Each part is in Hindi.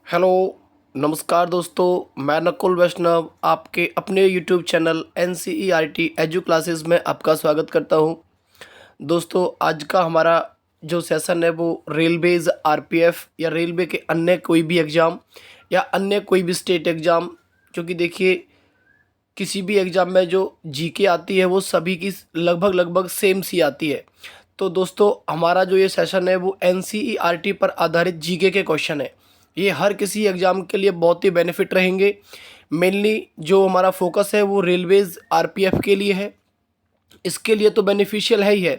हेलो, नमस्कार दोस्तों। मैं नकुल वैष्णव आपके अपने YouTube channel NCERT edu classes में आपका स्वागत करता हूं। दोस्तों, आज का हमारा जो सेशन है वो रेलवेज़, RPF या रेलवे के अन्य कोई भी एग्ज़ाम या अन्य कोई भी स्टेट एग्ज़ाम, क्योंकि देखिए किसी भी एग्ज़ाम में जो जीके आती है वो सभी की लगभग लगभग सेम सी आती है। तो दोस्तों, हमारा जो ये सेशन है वो NCERT पर आधारित जीके के क्वेश्चन है। ये हर किसी एग्ज़ाम के लिए बहुत ही बेनिफिट रहेंगे। मेनली जो हमारा फोकस है वो रेलवेज़, RPF के लिए है। इसके लिए तो बेनिफिशियल है ही है।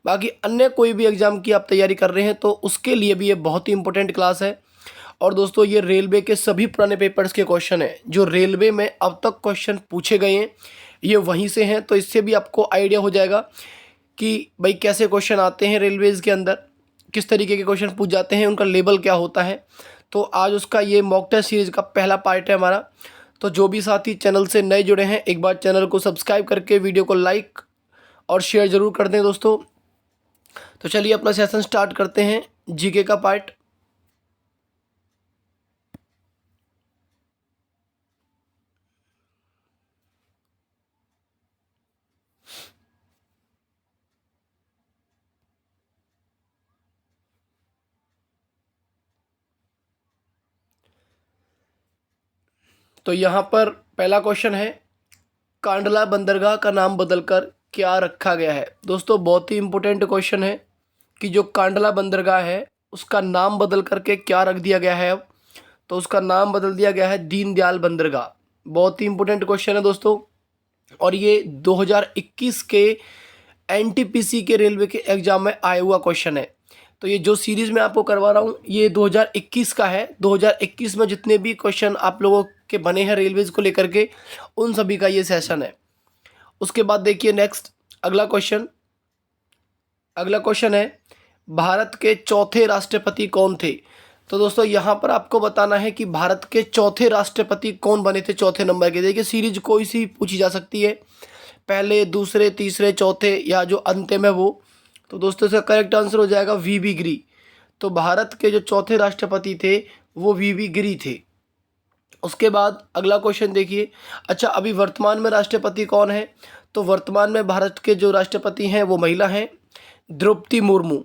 बाकी अन्य कोई भी एग्ज़ाम की आप तैयारी कर रहे हैं तो उसके लिए भी ये बहुत ही इंपॉर्टेंट क्लास है। और दोस्तों, ये रेलवे के सभी पुराने पेपर्स के क्वेश्चन हैं जो रेलवे में अब तक क्वेश्चन पूछे गए हैं, ये वहीं से हैं। तो इससे भी आपको आइडिया हो जाएगा कि भाई कैसे क्वेश्चन आते हैं रेलवेज़ के अंदर, किस तरीके के क्वेश्चन पूछ जाते हैं, उनका लेवल क्या होता है। तो आज उसका ये मॉक टेस्ट सीरीज़ का पहला पार्ट है हमारा। तो जो भी साथी चैनल से नए जुड़े हैं, एक बार चैनल को सब्सक्राइब करके वीडियो को लाइक और शेयर ज़रूर कर दें दोस्तों। तो चलिए अपना सेशन स्टार्ट करते हैं, जीके का पार्ट। तो यहाँ पर पहला क्वेश्चन है, कांडला बंदरगाह का नाम बदलकर क्या रखा गया है। दोस्तों, बहुत ही इंपॉर्टेंट क्वेश्चन है कि जो कांडला बंदरगाह है उसका नाम बदल करके क्या रख दिया गया है अब। तो उसका नाम बदल दिया गया है दीनदयाल बंदरगाह। बहुत ही इंपॉर्टेंट क्वेश्चन है दोस्तों, और ये 2021 के NTPC के रेलवे के एग्जाम में आया हुआ क्वेश्चन है। तो ये जो सीरीज़ मैं आपको करवा रहा हूँ ये 2021 का है। 2021 में जितने भी क्वेश्चन आप लोगों के बने हैं रेलवेज़ को लेकर के, उन सभी का ये सेशन है। उसके बाद देखिए नेक्स्ट अगला क्वेश्चन है, भारत के चौथे राष्ट्रपति कौन थे। तो दोस्तों, यहाँ पर आपको बताना है कि भारत के चौथे राष्ट्रपति कौन बने थे चौथे नंबर के। देखिए सीरीज कोई सी पूछी जा सकती है, पहले, दूसरे, तीसरे, चौथे या जो अंतिम है वो। तो दोस्तों, इसका करेक्ट आंसर हो जाएगा VV गिरी। तो भारत के जो चौथे राष्ट्रपति थे वो VV गिरी थे। उसके बाद अगला क्वेश्चन देखिए, अच्छा अभी वर्तमान में राष्ट्रपति कौन है। तो वर्तमान में भारत के जो राष्ट्रपति हैं वो महिला हैं, द्रौपदी मुर्मू।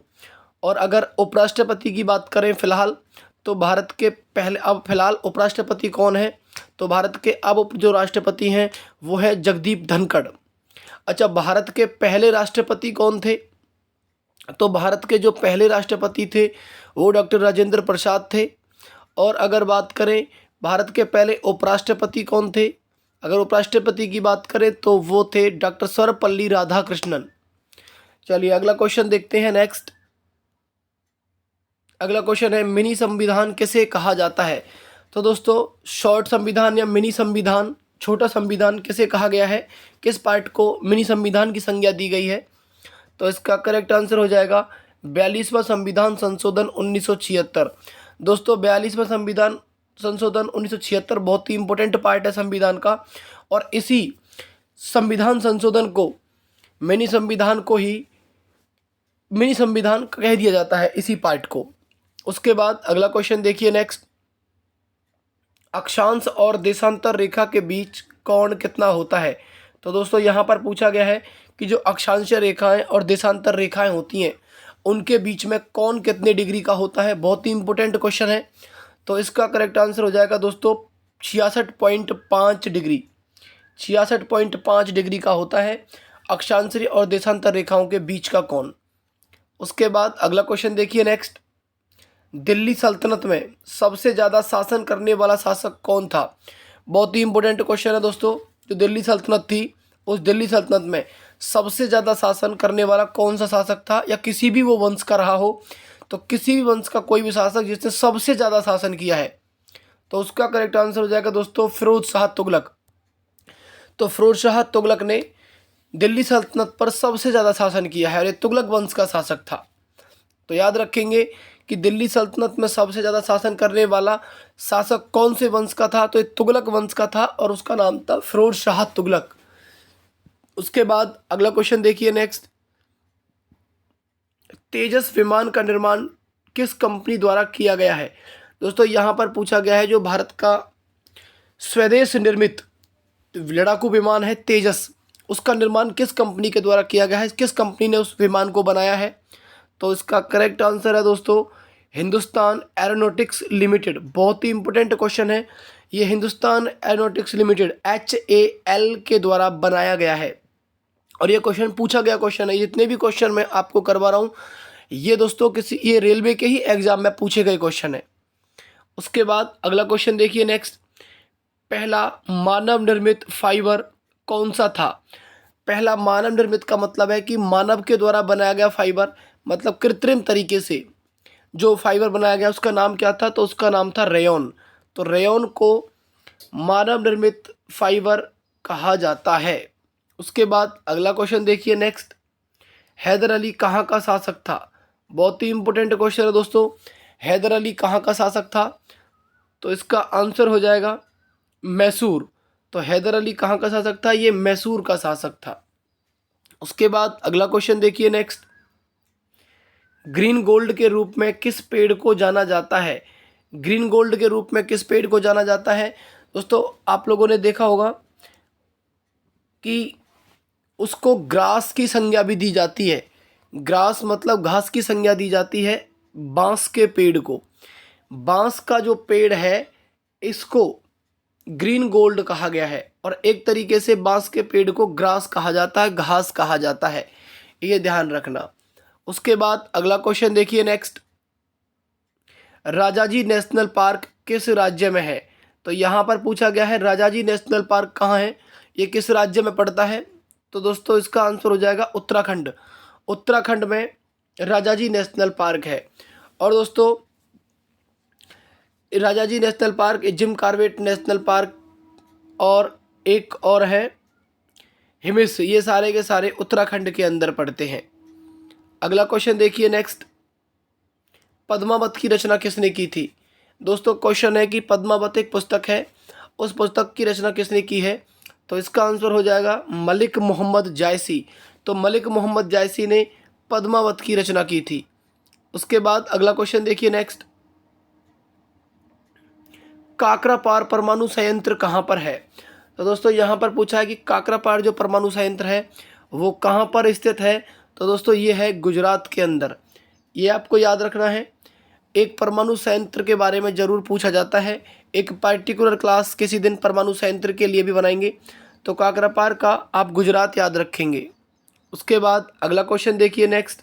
और अगर उपराष्ट्रपति की बात करें फिलहाल, तो भारत के पहले अब फिलहाल उपराष्ट्रपति कौन है। तो भारत के अब जो राष्ट्रपति हैं वो है जगदीप धनखड़। अच्छा, भारत के पहले राष्ट्रपति कौन थे। तो भारत के जो पहले राष्ट्रपति थे वो डॉक्टर राजेंद्र प्रसाद थे। और अगर बात करें भारत के पहले उपराष्ट्रपति कौन थे, अगर उपराष्ट्रपति की बात करें तो वो थे डॉक्टर सर्वपल्ली राधाकृष्णन। चलिए अगला क्वेश्चन देखते हैं नेक्स्ट। अगला क्वेश्चन है, मिनी संविधान किसे कहा जाता है। तो दोस्तों, शॉर्ट संविधान या मिनी संविधान, छोटा संविधान किसे कहा गया है, किस पार्ट को मिनी संविधान की संज्ञा दी गई है। तो इसका करेक्ट आंसर हो जाएगा 42वां संविधान संशोधन 1976। दोस्तों, 42वां संविधान संशोधन 1976 बहुत ही इंपॉर्टेंट पार्ट है संविधान का, और इसी संविधान संशोधन को मिनी संविधान कह दिया जाता है, इसी पार्ट को। उसके बाद अगला क्वेश्चन देखिए नेक्स्ट, अक्षांश और देशांतर रेखा के बीच कोण कितना होता है। तो दोस्तों, यहाँ पर पूछा गया है कि जो अक्षांशीय रेखाएं और देशांतर रेखाएं होती हैं उनके बीच में कोण कितने डिग्री का होता है। बहुत ही इंपॉर्टेंट क्वेश्चन है। तो इसका करेक्ट आंसर हो जाएगा दोस्तों 66.5 डिग्री। 66.5 डिग्री का होता है अक्षांशीय और देशांतर रेखाओं के बीच का कोण। उसके बाद अगला क्वेश्चन देखिए नेक्स्ट, दिल्ली सल्तनत में सबसे ज़्यादा शासन करने वाला शासक कौन था। बहुत ही इंपॉर्टेंट क्वेश्चन है दोस्तों। जो दिल्ली सल्तनत थी, उस दिल्ली सल्तनत में सबसे ज़्यादा शासन करने वाला कौन सा शासक था, या किसी भी वो वंश का रहा हो, तो किसी भी वंश का कोई भी शासक जिसने सबसे ज़्यादा शासन किया है। तो उसका करेक्ट आंसर हो जाएगा दोस्तों फिरोज शाह तुगलक। तो फिरोज शाह तुगलक ने दिल्ली सल्तनत पर सबसे ज़्यादा शासन किया है और ये तुगलक वंश का शासक था। तो याद रखेंगे कि दिल्ली सल्तनत में सबसे ज़्यादा शासन करने वाला शासक कौन से वंश का था। तो ये तुगलक वंश का था और उसका नाम था फिरोज शाह तुगलक। उसके बाद अगला क्वेश्चन देखिए नेक्स्ट, तेजस विमान का निर्माण किस कंपनी द्वारा किया गया है। दोस्तों यहाँ पर पूछा गया है जो भारत का स्वदेश निर्मित लड़ाकू विमान है तेजस, उसका निर्माण किस कंपनी के द्वारा किया गया है, किस कंपनी ने उस विमान को बनाया है। तो इसका करेक्ट आंसर है दोस्तों हिंदुस्तान एरोनॉटिक्स लिमिटेड। बहुत ही इंपॉर्टेंट क्वेश्चन है ये, हिंदुस्तान एरोनॉटिक्स लिमिटेड HAL के द्वारा बनाया गया है और ये क्वेश्चन पूछा गया क्वेश्चन है। जितने भी क्वेश्चन मैं आपको करवा रहा हूँ ये दोस्तों ये रेलवे के ही एग्जाम में पूछे गए क्वेश्चन है। उसके बाद अगला क्वेश्चन देखिए नेक्स्ट, पहला मानव निर्मित फाइबर कौन सा था। पहला मानव निर्मित का मतलब है कि मानव के द्वारा बनाया गया फाइबर, मतलब कृत्रिम तरीके से जो फाइबर बनाया गया उसका नाम क्या था, तो उसका नाम था रेयॉन। तो रेयॉन को मानव निर्मित फाइबर कहा जाता है। उसके बाद अगला क्वेश्चन देखिए नेक्स्ट, हैदर अली कहाँ का शासक था। बहुत ही इंपॉर्टेंट क्वेश्चन है दोस्तों, हैदर अली कहाँ का शासक था, तो इसका आंसर हो जाएगा मैसूर। तो हैदर अली कहाँ का शासक था, ये मैसूर का शासक था। उसके बाद अगला क्वेश्चन देखिए नेक्स्ट, ग्रीन गोल्ड के रूप में किस पेड़ को जाना जाता है। ग्रीन गोल्ड के रूप में किस पेड़ को जाना जाता है। दोस्तों आप लोगों ने देखा होगा कि उसको ग्रास की संज्ञा भी दी जाती है। ग्रास मतलब घास की संज्ञा दी जाती है बांस के पेड़ को। बांस का जो पेड़ है इसको ग्रीन गोल्ड कहा गया है और एक तरीके से बांस के पेड़ को ग्रास कहा जाता है, घास कहा जाता है, ये ध्यान रखना। उसके बाद अगला क्वेश्चन देखिए नेक्स्ट, राजाजी नेशनल पार्क किस राज्य में है। तो यहाँ पर पूछा गया है राजाजी नेशनल पार्क कहाँ है, ये किस राज्य में पड़ता है। तो दोस्तों इसका आंसर हो जाएगा उत्तराखंड। उत्तराखंड में राजाजी नेशनल पार्क है। और दोस्तों Rajaji national park, Jim Corbett national park और एक और है हिमिस, ये सारे के सारे उत्तराखंड के अंदर पड़ते हैं। अगला क्वेश्चन देखिए नेक्स्ट, पद्मावत की रचना किसने की थी। दोस्तों क्वेश्चन है कि पद्मावत एक पुस्तक है, उस पुस्तक की रचना किसने की है। तो इसका आंसर हो जाएगा मलिक मोहम्मद जायसी। तो मलिक मोहम्मद जायसी ने पद्मावत की रचना की थी। उसके बाद अगला क्वेश्चन देखिए नेक्स्ट, काकरापार परमाणु संयंत्र कहाँ पर है। तो दोस्तों यहाँ पर पूछा है कि काकरापार जो परमाणु संयंत्र है वो कहाँ पर स्थित है। तो दोस्तों ये है गुजरात के अंदर, ये आपको याद रखना है। एक परमाणु संयंत्र के बारे में ज़रूर पूछा जाता है, एक पार्टिकुलर क्लास किसी दिन परमाणु संयंत्र के लिए भी बनाएंगे, तो काकरापार का आप गुजरात याद रखेंगे। उसके बाद अगला क्वेश्चन देखिए नेक्स्ट,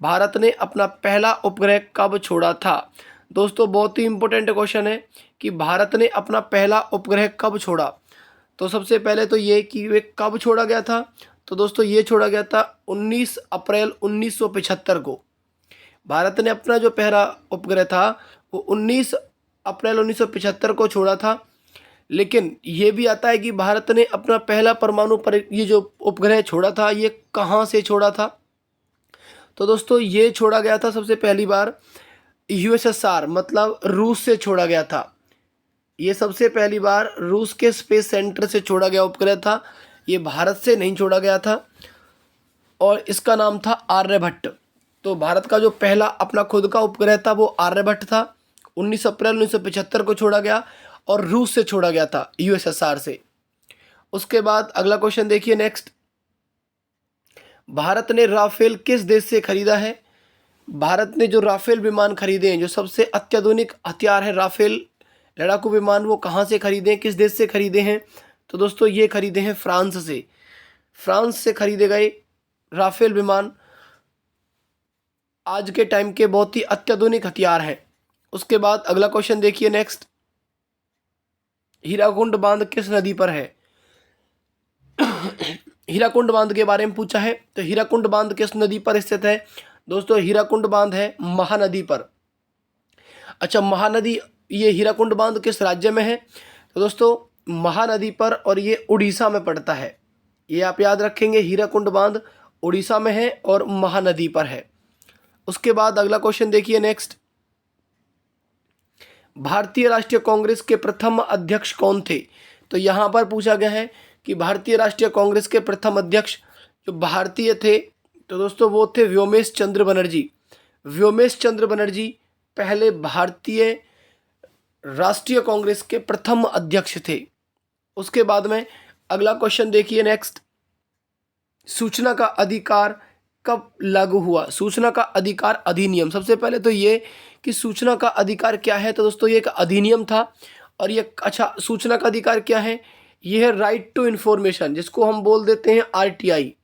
भारत ने अपना पहला उपग्रह कब छोड़ा था। दोस्तों बहुत ही इंपॉर्टेंट क्वेश्चन है कि भारत ने अपना पहला उपग्रह कब छोड़ा। तो सबसे पहले तो ये कि वे कब छोड़ा गया था। तो दोस्तों ये छोड़ा गया था 19 अप्रैल 1975 को। भारत ने अपना जो पहला उपग्रह था वो 19 अप्रैल 1975 को छोड़ा था। लेकिन ये भी आता है कि भारत ने अपना पहला परमाणु ये जो उपग्रह छोड़ा था ये कहाँ से छोड़ा था। तो दोस्तों ये छोड़ा गया था सबसे पहली बार USSR मतलब रूस से छोड़ा गया था। ये सबसे पहली बार रूस के स्पेस सेंटर से छोड़ा गया उपग्रह था, ये भारत से नहीं छोड़ा गया था और इसका नाम था आर्यभट्ट। तो भारत का जो पहला अपना खुद का उपग्रह था वो आर्यभट्ट था, 19 अप्रैल 1975 को छोड़ा गया और रूस से छोड़ा गया था, USSR से। उसके बाद अगला क्वेश्चन देखिए नेक्स्ट, भारत ने राफेल किस देश से खरीदा है। भारत ने जो राफेल विमान खरीदे हैं, जो सबसे अत्याधुनिक हथियार है राफेल लड़ाकू विमान, वो कहाँ से खरीदे हैं, किस देश से खरीदे हैं। तो दोस्तों ये खरीदे हैं फ्रांस से। फ्रांस से खरीदे गए राफेल विमान आज के टाइम के बहुत ही अत्याधुनिक हथियार हैं। उसके बाद अगला क्वेश्चन देखिए नेक्स्ट, हीराकुंड बांध किस नदी पर है। हीराकुंड बांध के बारे में पूछा है, तो हीराकुंड बांध किस नदी पर स्थित है। दोस्तों हीराकुंड बांध है महानदी पर। अच्छा महानदी, ये हीराकुंड बांध किस राज्य में है। तो दोस्तों महानदी पर और ये उड़ीसा में पड़ता है, ये आप याद रखेंगे। हीराकुंड बांध उड़ीसा में है और महानदी पर है। उसके बाद अगला क्वेश्चन देखिए नेक्स्ट, भारतीय राष्ट्रीय कांग्रेस के प्रथम अध्यक्ष कौन थे। तो यहाँ पर पूछा गया है कि भारतीय राष्ट्रीय कांग्रेस के प्रथम अध्यक्ष जो भारतीय थे, तो दोस्तों वो थे व्योमेश चंद्र बनर्जी। व्योमेश चंद्र बनर्जी पहले भारतीय राष्ट्रीय कांग्रेस के प्रथम अध्यक्ष थे। उसके बाद में अगला क्वेश्चन देखिए नेक्स्ट, सूचना का अधिकार कब लागू हुआ? सूचना का अधिकार अधिनियम, सबसे पहले तो ये कि सूचना का अधिकार क्या है, तो दोस्तों ये एक अधिनियम था। और ये अच्छा, सूचना का अधिकार क्या है? ये है राइट टू इन्फॉर्मेशन, जिसको हम बोल देते हैं आरटीआई,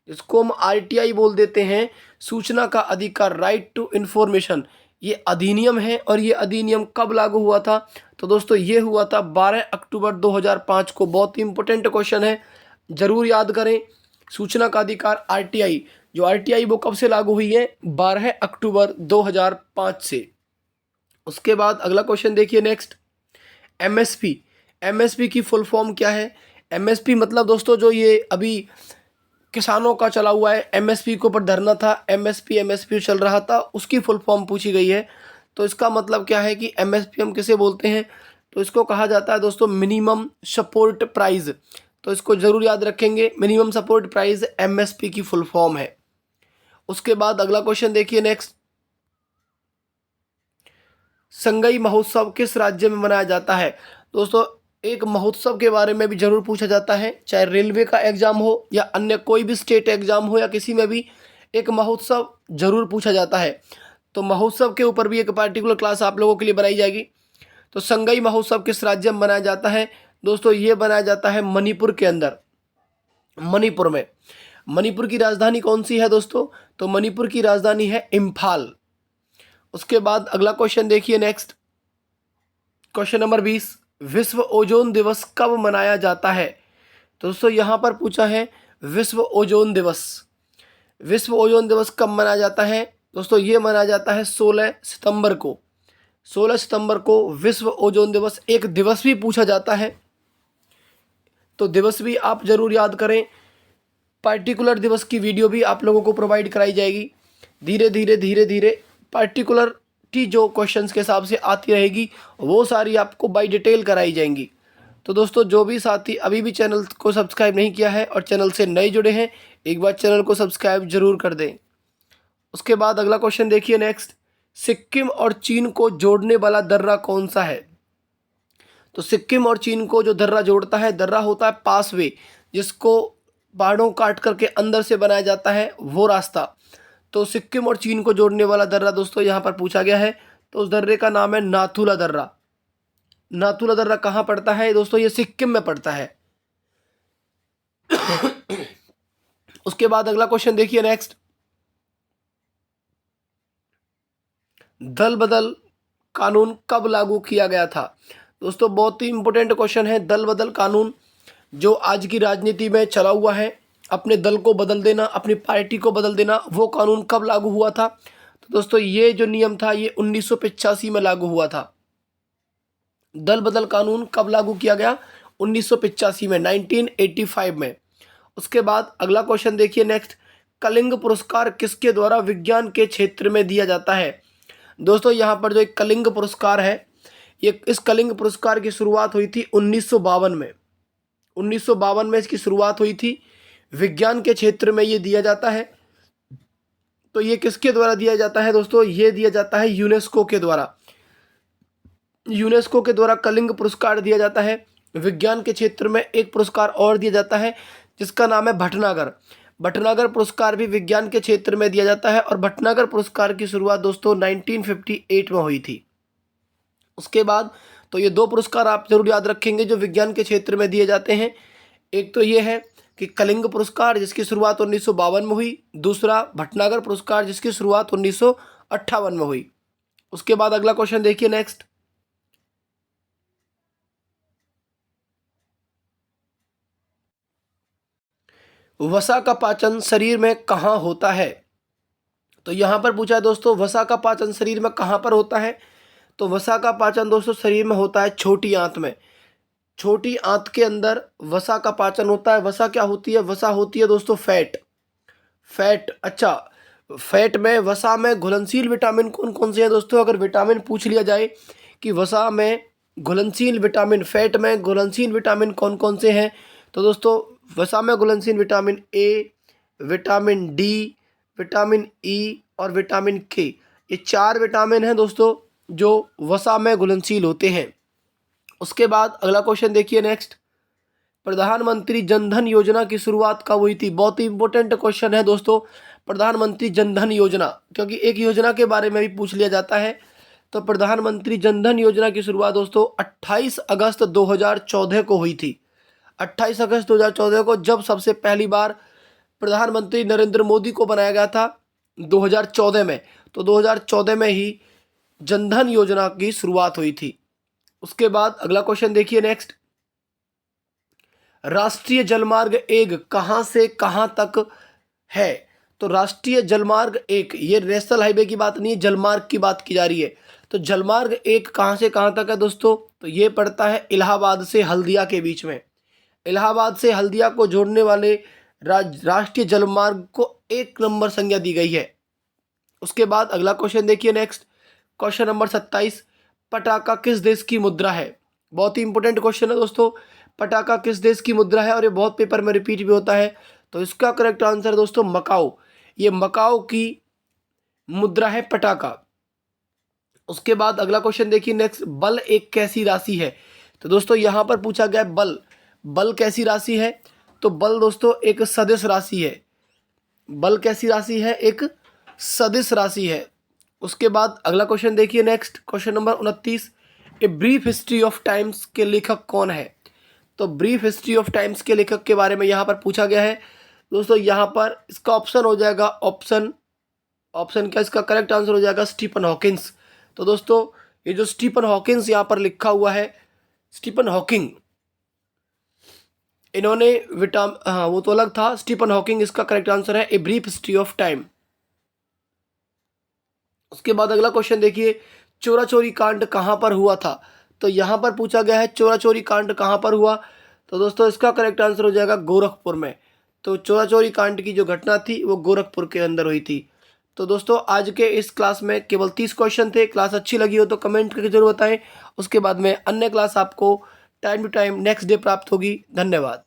जिसको हम आरटीआई बोल देते हैं, सूचना का अधिकार, राइट टू इन्फॉर्मेशन। ये अधिनियम है और ये अधिनियम कब लागू हुआ था? तो दोस्तों ये हुआ था 12 अक्टूबर 2005 को। बहुत ही इंपॉर्टेंट क्वेश्चन है, जरूर याद करें। सूचना का अधिकार आरटीआई, जो आरटीआई वो कब से लागू हुई है? 12 अक्टूबर 2005 से। उसके बाद अगला क्वेश्चन देखिए नेक्स्ट, एमएसपी। एमएसपी की फुल फॉर्म क्या है? एमएसपी मतलब दोस्तों जो ये अभी किसानों का चला हुआ है, एमएसपी के ऊपर धरना था, एमएसपी चल रहा था, उसकी फुल फॉर्म पूछी गई है। तो इसका मतलब क्या है कि एमएसपी हम किसे बोलते हैं? तो इसको कहा जाता है दोस्तों मिनिमम सपोर्ट प्राइस। तो इसको जरूर याद रखेंगे, मिनिमम सपोर्ट प्राइस एमएसपी की फुल फॉर्म है। उसके बाद अगला क्वेश्चन देखिए नेक्स्ट, संगई महोत्सव किस राज्य में मनाया जाता है? दोस्तों एक महोत्सव के बारे में भी जरूर पूछा जाता है, चाहे रेलवे का एग्जाम हो या अन्य कोई भी स्टेट एग्जाम हो या किसी में भी एक महोत्सव जरूर पूछा जाता है। तो महोत्सव के ऊपर भी एक पार्टिकुलर क्लास आप लोगों के लिए बनाई जाएगी। तो संगई महोत्सव किस राज्य में मनाया जाता है? दोस्तों ये बनाया जाता है मणिपुर के अंदर, मणिपुर में। मणिपुर की राजधानी कौन सी है दोस्तों? तो मणिपुर की राजधानी है इम्फाल। उसके बाद अगला क्वेश्चन देखिए नेक्स्ट, क्वेश्चन नंबर 20, विश्व ओजोन दिवस कब मनाया जाता है? तो दोस्तों यहाँ पर पूछा है विश्व ओजोन दिवस। विश्व ओजोन दिवस कब मनाया जाता है? दोस्तों ये मनाया जाता है 16 सितंबर को। 16 सितंबर को विश्व ओजोन दिवस, एक दिवस भी पूछा जाता है, तो दिवस भी आप जरूर याद करें। पार्टिकुलर दिवस की वीडियो भी आप लोगों को प्रोवाइड कराई जाएगी। धीरे धीरे पार्टिकुलरिटी जो क्वेश्चंस के हिसाब से आती रहेगी वो सारी आपको बाय डिटेल कराई जाएंगी। तो दोस्तों जो भी साथी अभी भी चैनल को सब्सक्राइब नहीं किया है और चैनल से नए जुड़े हैं, एक बार चैनल को सब्सक्राइब जरूर कर दें। उसके बाद अगला क्वेश्चन देखिए नेक्स्ट, सिक्किम और चीन को जोड़ने वाला दर्रा कौन सा है? तो सिक्किम और चीन को जो दर्रा जोड़ता है, दर्रा होता है पासवे, जिसको पहाड़ों काट करके अंदर से बनाया जाता है वो रास्ता। तो सिक्किम और चीन को जोड़ने वाला दर्रा दोस्तों यहाँ पर पूछा गया है, तो उस दर्रे का नाम है नाथुला दर्रा। नाथुला दर्रा कहाँ पड़ता है दोस्तों? ये सिक्किम में पड़ता है। उसके बाद अगला क्वेश्चन देखिए नेक्स्ट, दल बदल कानून कब लागू किया गया था? दोस्तों बहुत ही इंपॉर्टेंट क्वेश्चन है। दल बदल कानून जो आज की राजनीति में चला हुआ है, अपने दल को बदल देना, अपनी पार्टी को बदल देना, वो कानून कब लागू हुआ था? तो दोस्तों ये जो नियम था ये 1985 में लागू हुआ था। दल बदल कानून कब लागू किया गया? 1985 में, 1985 में। उसके बाद अगला क्वेश्चन देखिए नेक्स्ट, कलिंग पुरस्कार किसके द्वारा विज्ञान के क्षेत्र में दिया जाता है? दोस्तों यहाँ पर जो एक कलिंग पुरस्कार है, ये इस कलिंग पुरस्कार की शुरुआत हुई थी 1952 में। 1952 में इसकी शुरुआत हुई थी। विज्ञान के क्षेत्र में ये दिया जाता है। तो ये किसके द्वारा दिया जाता है दोस्तों? ये दिया जाता है यूनेस्को के द्वारा। यूनेस्को के द्वारा कलिंग पुरस्कार दिया जाता है। विज्ञान के क्षेत्र में एक पुरस्कार और दिया जाता है जिसका नाम है भटनागर। भटनागर पुरस्कार भी विज्ञान के क्षेत्र में दिया जाता है और भटनागर पुरस्कार की शुरुआत दोस्तों 1958 में हुई थी। उसके बाद तो ये दो पुरस्कार आप जरूर याद रखेंगे जो विज्ञान के क्षेत्र में दिए जाते हैं। एक तो ये है कि कलिंग पुरस्कार जिसकी शुरुआत 1952 में हुई, दूसरा भटनागर पुरस्कार जिसकी शुरुआत 1958 में हुई। उसके बाद अगला क्वेश्चन देखिए नेक्स्ट, वसा का पाचन शरीर में कहाँ होता है? तो यहाँ पर पूछा है दोस्तों वसा का पाचन शरीर में कहाँ पर होता है? तो वसा का पाचन दोस्तों शरीर में होता है छोटी आंत में। छोटी आंत के अंदर वसा का पाचन होता है। वसा क्या होती है? वसा होती है दोस्तों फैट। फैट, अच्छा, फैट में, वसा में घुलनशील विटामिन कौन कौन से हैं दोस्तों? अगर विटामिन पूछ लिया जाए कि वसा में घुलनशील विटामिन, फैट में घुलनशील विटामिन कौन कौन से हैं, तो दोस्तों वसा में घुलनशील vitamin A, vitamin D, vitamin E और विटामिन के, ये 4 विटामिन हैं दोस्तों जो वसा में घुलनशील होते हैं। उसके बाद अगला क्वेश्चन देखिए नेक्स्ट, प्रधानमंत्री जनधन योजना की शुरुआत कब हुई थी? बहुत ही इंपॉर्टेंट क्वेश्चन है दोस्तों, प्रधानमंत्री जनधन योजना, क्योंकि एक योजना के बारे में भी पूछ लिया जाता है। तो प्रधानमंत्री जनधन योजना की शुरुआत दोस्तों 28 अगस्त 2014 को हुई थी। 28 अगस्त 2014 को जब सबसे पहली बार प्रधानमंत्री नरेंद्र मोदी को बनाया गया था 2014 में, तो 2014 में ही जनधन योजना की शुरुआत हुई थी। उसके बाद अगला क्वेश्चन देखिए नेक्स्ट, राष्ट्रीय जलमार्ग 1 कहां से कहां तक है? तो राष्ट्रीय जलमार्ग 1, ये नेशनल हाईवे की बात नहीं है, जलमार्ग की बात की जा रही है। तो जलमार्ग 1 कहां से कहां तक है दोस्तों? तो ये पड़ता है इलाहाबाद से हल्दिया के बीच में। इलाहाबाद से हल्दिया को जोड़ने वाले राष्ट्रीय जलमार्ग को 1 नंबर संज्ञा दी गई है। उसके बाद अगला क्वेश्चन देखिए नेक्स्ट, क्वेश्चन नंबर 27, पटाखा किस देश की मुद्रा है? बहुत ही इंपॉर्टेंट क्वेश्चन है दोस्तों, पटाखा किस देश की मुद्रा है, और ये बहुत पेपर में रिपीट भी होता है। तो इसका करेक्ट आंसर दोस्तों मकाओ, ये मकाओ की मुद्रा है पटाखा। उसके बाद अगला क्वेश्चन देखिए नेक्स्ट, बल एक कैसी राशि है? तो दोस्तों यहाँ पर पूछा गया बल कैसी राशि है? तो बल दोस्तों एक सदिश राशि है। बल कैसी राशि है? एक सदिश राशि है। उसके बाद अगला क्वेश्चन देखिए next, question number 29, a brief history of times के लेखक कौन है? तो ब्रीफ हिस्ट्री ऑफ टाइम्स के लेखक के बारे में यहाँ पर पूछा गया है दोस्तों। यहाँ पर इसका ऑप्शन हो जाएगा ऑप्शन क्या इसका करेक्ट आंसर हो जाएगा? Stephen Hawkins. तो दोस्तों ये जो स्टीफन हॉकिंस यहाँ पर लिखा हुआ है, स्टीफन हॉकिंग, इन्होंने हाँ वो तो अलग था, स्टीफन हॉकिंग इसका करेक्ट आंसर है, a brief history of time. उसके बाद अगला क्वेश्चन देखिए, चोरा चोरी कांड कहाँ पर हुआ था? तो यहाँ पर पूछा गया है चोरा चोरी कांड कहाँ पर हुआ? तो दोस्तों इसका करेक्ट आंसर हो जाएगा गोरखपुर में। तो चोरा चोरी कांड की जो घटना थी वो गोरखपुर के अंदर हुई थी। तो दोस्तों आज के इस क्लास में केवल 30 क्वेश्चन थे। क्लास अच्छी लगी हो तो कमेंट करके जरूर बताएं। उसके बाद में अन्य क्लास आपको time to time next day प्राप्त होगी। धन्यवाद।